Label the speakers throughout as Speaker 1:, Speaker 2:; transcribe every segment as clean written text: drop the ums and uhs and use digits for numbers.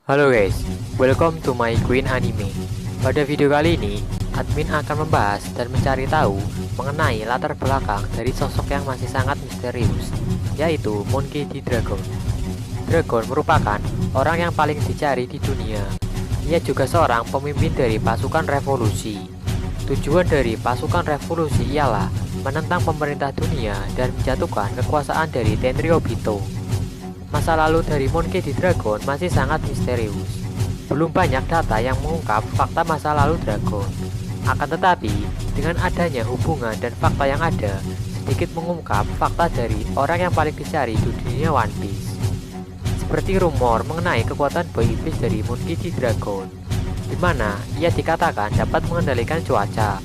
Speaker 1: Halo guys, welcome to my Queen Anime. Pada video kali ini, admin akan membahas dan mencari tahu mengenai latar belakang dari sosok yang masih sangat misterius, yaitu Monkey D. Dragon. Dragon merupakan orang yang paling dicari di dunia. Ia juga seorang pemimpin dari pasukan revolusi. Tujuan dari pasukan revolusi ialah menentang pemerintah dunia dan menjatuhkan kekuasaan dari Tenryubito. Masa lalu dari Monkey D. Dragon masih sangat misterius. Belum banyak data yang mengungkap fakta masa lalu Dragon. Akan tetapi, dengan adanya hubungan dan fakta yang ada, sedikit mengungkap fakta dari orang yang paling dicari di dunia One Piece. Seperti rumor mengenai kekuatan boy iblis dari Monkey D. Dragon, di mana ia dikatakan dapat mengendalikan cuaca.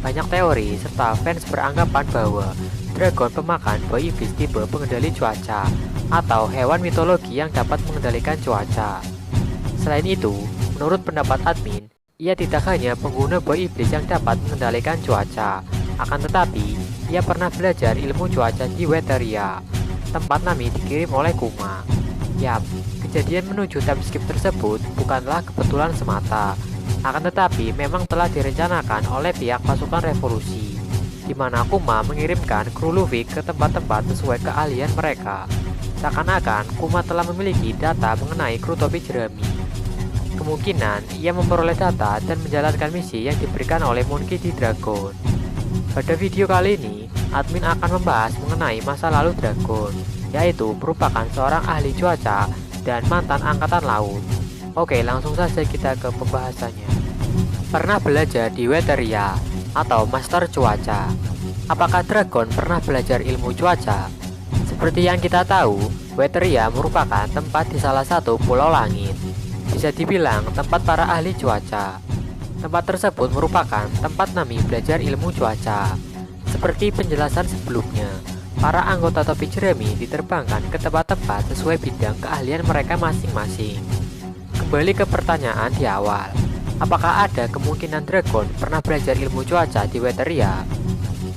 Speaker 1: Banyak teori serta fans beranggapan bahwa Dragon pemakan boy iblis tipe pengendali cuaca atau hewan mitologi yang dapat mengendalikan cuaca. Selain itu, menurut pendapat admin, ia tidak hanya pengguna boy iblis yang dapat mengendalikan cuaca, akan tetapi ia pernah belajar ilmu cuaca di Westeria, tempat Nami dikirim oleh Kuma. Yap, kejadian menuju time skip tersebut bukanlah kebetulan semata, akan tetapi memang telah direncanakan oleh pihak pasukan revolusi, di mana Kuma mengirimkan kru Luffy ke tempat-tempat sesuai keahlian mereka. Seakan-akan Kuma telah memiliki data mengenai kru topi jerami. Kemungkinan ia memperoleh data dan menjalankan misi yang diberikan oleh Monkey D. Dragon. Pada video kali ini, admin akan membahas mengenai masa lalu Dragon, yaitu merupakan seorang ahli cuaca dan mantan angkatan laut. Oke, langsung saja kita ke pembahasannya. Pernah belajar di Westeria atau Master Cuaca. Apakah Dragon pernah belajar ilmu cuaca? Seperti yang kita tahu, Westeria merupakan tempat di salah satu pulau langit. Bisa dibilang tempat para ahli cuaca. Tempat tersebut merupakan tempat Nami belajar ilmu cuaca. Seperti penjelasan sebelumnya, para anggota topi jerami diterbangkan ke tempat-tempat sesuai bidang keahlian mereka masing-masing. Kembali ke pertanyaan di awal, apakah ada kemungkinan Dragon pernah belajar ilmu cuaca di Westeria?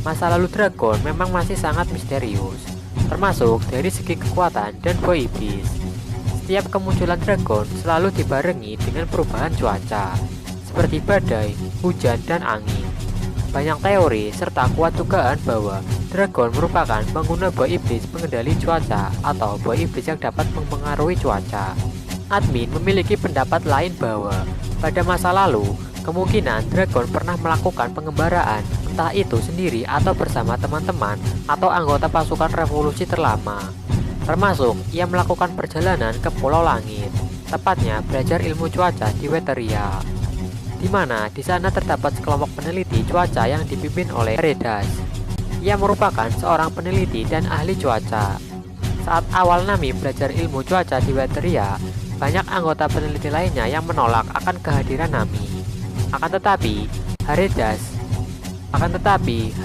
Speaker 1: Masa lalu Dragon memang masih sangat misterius, termasuk dari segi kekuatan dan boy iblis. Setiap kemunculan Dragon selalu dibarengi dengan perubahan cuaca, seperti badai, hujan, dan angin. Banyak teori serta kuat dugaan bahwa Dragon merupakan pengguna boy iblis pengendali cuaca atau boy iblis yang dapat mempengaruhi cuaca. Admin memiliki pendapat lain bahwa pada masa lalu, kemungkinan Dragon pernah melakukan pengembaraan, entah itu sendiri atau bersama teman-teman atau anggota pasukan revolusi terlama. Termasuk ia melakukan perjalanan ke Pulau Langit, tepatnya belajar ilmu cuaca di Westeria, di mana di sana terdapat sekelompok peneliti cuaca yang dipimpin oleh Redas. Ia merupakan seorang peneliti dan ahli cuaca. Saat awal Nami belajar ilmu cuaca di Westeria, banyak anggota peneliti lainnya yang menolak akan kehadiran Nami. Akan tetapi,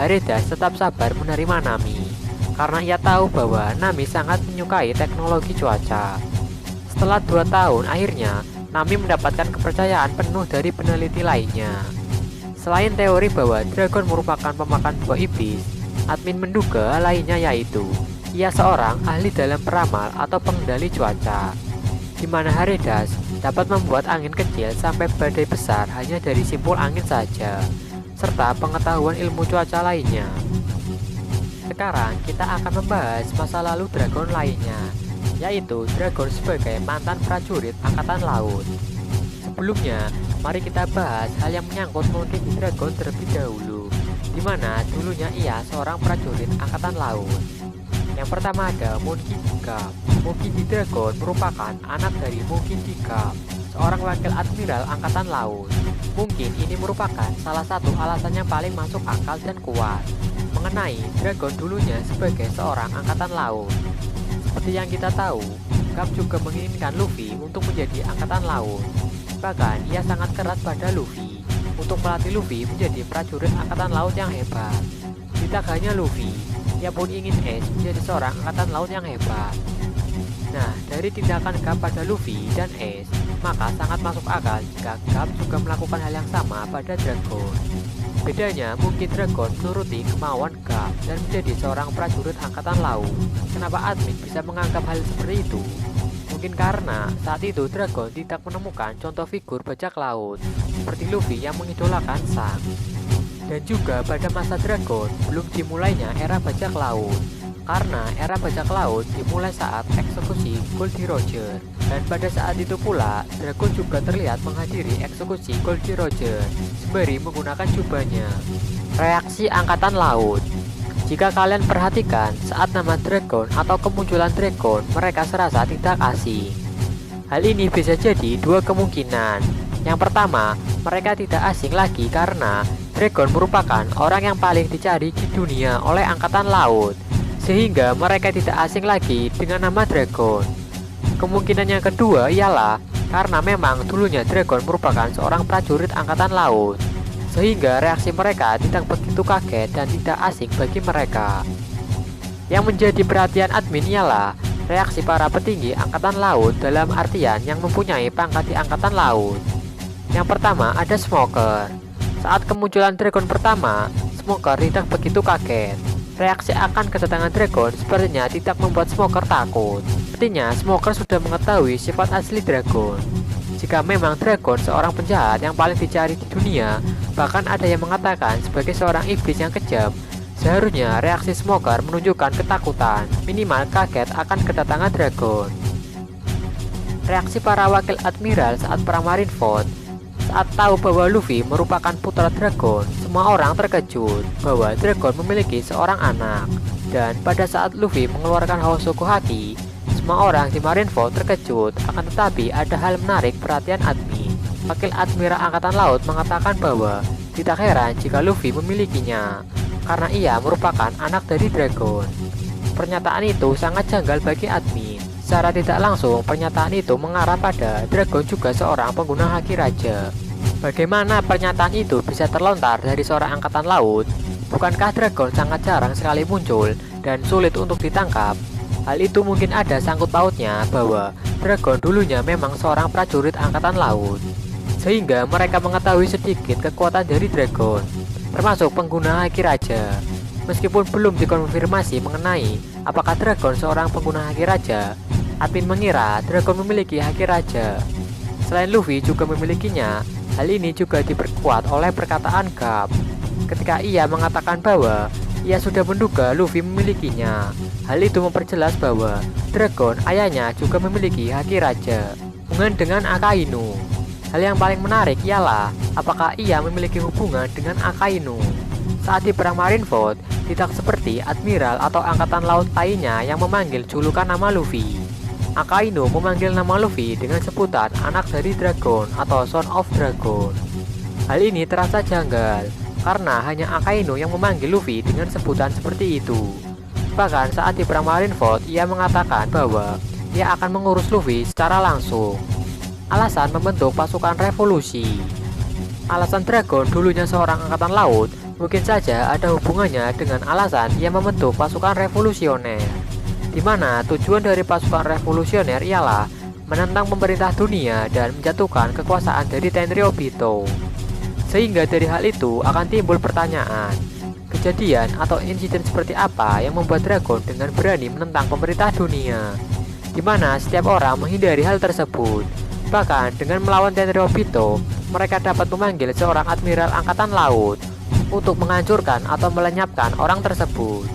Speaker 1: Haredas tetap sabar menerima Nami, karena ia tahu bahwa Nami sangat menyukai teknologi cuaca. Setelah 2 tahun, akhirnya Nami mendapatkan kepercayaan penuh dari peneliti lainnya. Selain teori bahwa Dragon merupakan pemakan boy iblis, admin menduga lainnya yaitu ia seorang ahli dalam peramal atau pengendali cuaca, di mana Haredas dapat membuat angin kecil sampai badai besar hanya dari simpul angin saja, serta pengetahuan ilmu cuaca lainnya. Sekarang kita akan membahas masa lalu Dragon lainnya, yaitu Dragon sebagai mantan prajurit angkatan laut. Sebelumnya, mari kita bahas hal yang menyangkut Monkey D. Dragon terlebih dahulu, di mana dulunya ia seorang prajurit angkatan laut. Yang pertama ada Monkey D. Garp. Monkey D. Dragon merupakan anak dari Monkey D. Garp, seorang wakil admiral angkatan laut. Mungkin ini merupakan salah satu alasan yang paling masuk akal dan kuat mengenai Dragon dulunya sebagai seorang angkatan laut. Seperti yang kita tahu, Garp juga menginginkan Luffy untuk menjadi angkatan laut. Bahkan ia sangat keras pada Luffy untuk melatih Luffy menjadi prajurit angkatan laut yang hebat. Tidak hanya Luffy, ia pun ingin Ace menjadi seorang angkatan laut yang hebat. Nah, dari tindakan Garp pada Luffy dan Ace, maka sangat masuk akal jika Garp juga melakukan hal yang sama pada Dragon. Bedanya mungkin Dragon menuruti kemauan Garp dan menjadi seorang prajurit angkatan laut. Kenapa admin bisa menganggap hal seperti itu? Mungkin karena saat itu Dragon tidak menemukan contoh figur bajak laut seperti Luffy yang mengidolakan Sang. Dan juga pada masa Dragon belum dimulainya era bajak laut, karena era bajak laut dimulai saat eksekusi Goldie Roger. Dan pada saat itu pula Dragon juga terlihat menghadiri eksekusi Goldie Roger sembari menggunakan jubahnya. Reaksi angkatan laut. Jika kalian perhatikan, saat nama Dragon atau kemunculan Dragon mereka serasa tidak asing. Hal ini bisa jadi dua kemungkinan. Yang pertama, mereka tidak asing lagi karena Dragon merupakan orang yang paling dicari di dunia oleh angkatan laut, sehingga mereka tidak asing lagi dengan nama Dragon. Kemungkinan yang kedua ialah karena memang dulunya Dragon merupakan seorang prajurit angkatan laut, sehingga reaksi mereka tidak begitu kaget dan tidak asing bagi mereka. Yang menjadi perhatian admin ialah reaksi para petinggi angkatan laut dalam artian yang mempunyai pangkat di angkatan laut. Yang pertama ada Smoker. Saat kemunculan Dragon pertama, Smoker tidak begitu kaget. Reaksi akan kedatangan Dragon sepertinya tidak membuat Smoker takut. Artinya Smoker sudah mengetahui sifat asli Dragon. Jika memang Dragon seorang penjahat yang paling dicari di dunia, bahkan ada yang mengatakan sebagai seorang iblis yang kejam, seharusnya reaksi Smoker menunjukkan ketakutan, minimal kaget akan kedatangan Dragon. Reaksi para wakil admiral saat perang Marineford. Saat tahu bahwa Luffy merupakan putra Dragon, semua orang terkejut bahwa Dragon memiliki seorang anak. Dan pada saat Luffy mengeluarkan Hosoku Haki, semua orang di Marineford terkejut. Akan tetapi ada hal menarik perhatian admin. Wakil Admiral Angkatan Laut mengatakan bahwa tidak heran jika Luffy memilikinya, karena ia merupakan anak dari Dragon. Pernyataan itu sangat janggal bagi admin. Secara tidak langsung, pernyataan itu mengarah pada Dragon juga seorang pengguna haki raja. Bagaimana pernyataan itu bisa terlontar dari seorang angkatan laut? Bukankah Dragon sangat jarang sekali muncul dan sulit untuk ditangkap? Hal itu mungkin ada sangkut pautnya bahwa Dragon dulunya memang seorang prajurit angkatan laut, sehingga mereka mengetahui sedikit kekuatan dari Dragon, termasuk pengguna haki raja. Meskipun belum dikonfirmasi mengenai apakah Dragon seorang pengguna haki raja, admin mengira Dragon memiliki haki raja. Selain Luffy juga memilikinya. Hal ini juga diperkuat oleh perkataan Garp ketika ia mengatakan bahwa ia sudah menduga Luffy memilikinya. Hal itu memperjelas bahwa Dragon ayahnya juga memiliki haki raja, hubungan dengan Akainu. Hal yang paling menarik ialah apakah ia memiliki hubungan dengan Akainu. Saat di perang Marineford, tidak seperti admiral atau angkatan laut lainnya yang memanggil julukan nama Luffy. Akainu memanggil nama Luffy dengan sebutan anak dari Dragon atau Son of Dragon. Hal ini terasa janggal karena hanya Akainu yang memanggil Luffy dengan sebutan seperti itu. Bahkan saat di perang Marineford, ia mengatakan bahwa ia akan mengurus Luffy secara langsung. Alasan membentuk pasukan revolusi. Alasan Dragon dulunya seorang angkatan laut mungkin saja ada hubungannya dengan alasan ia membentuk pasukan revolusioner, di mana tujuan dari pasukan revolusioner ialah menentang pemerintah dunia dan menjatuhkan kekuasaan dari Tenryubito. Sehingga dari hal itu akan timbul pertanyaan, kejadian atau insiden seperti apa yang membuat Dragon dengan berani menentang pemerintah dunia, di mana setiap orang menghindari hal tersebut. Bahkan dengan melawan Tenryubito, mereka dapat memanggil seorang admiral angkatan laut untuk menghancurkan atau melenyapkan orang tersebut.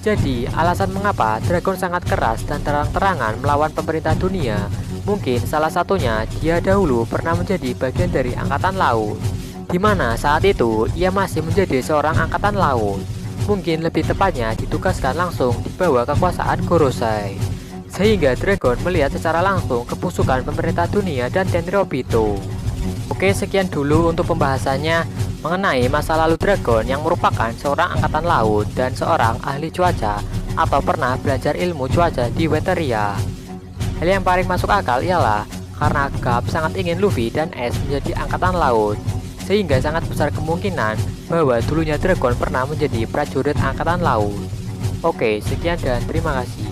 Speaker 1: Jadi, alasan mengapa Dragon sangat keras dan terang-terangan melawan pemerintah dunia, mungkin salah satunya dia dahulu pernah menjadi bagian dari angkatan laut, di mana saat itu ia masih menjadi seorang angkatan laut. Mungkin lebih tepatnya ditugaskan langsung di bawah kekuasaan Gorosei, sehingga Dragon melihat secara langsung kebusukan pemerintah dunia dan Tenryubito. Oke, sekian dulu untuk pembahasannya mengenai masa lalu Dragon yang merupakan seorang angkatan laut dan seorang ahli cuaca atau pernah belajar ilmu cuaca di Westeria. Hal yang paling masuk akal ialah karena Garp sangat ingin Luffy dan Ace menjadi angkatan laut, sehingga sangat besar kemungkinan bahwa dulunya Dragon pernah menjadi prajurit angkatan laut. Oke, sekian dan terima kasih.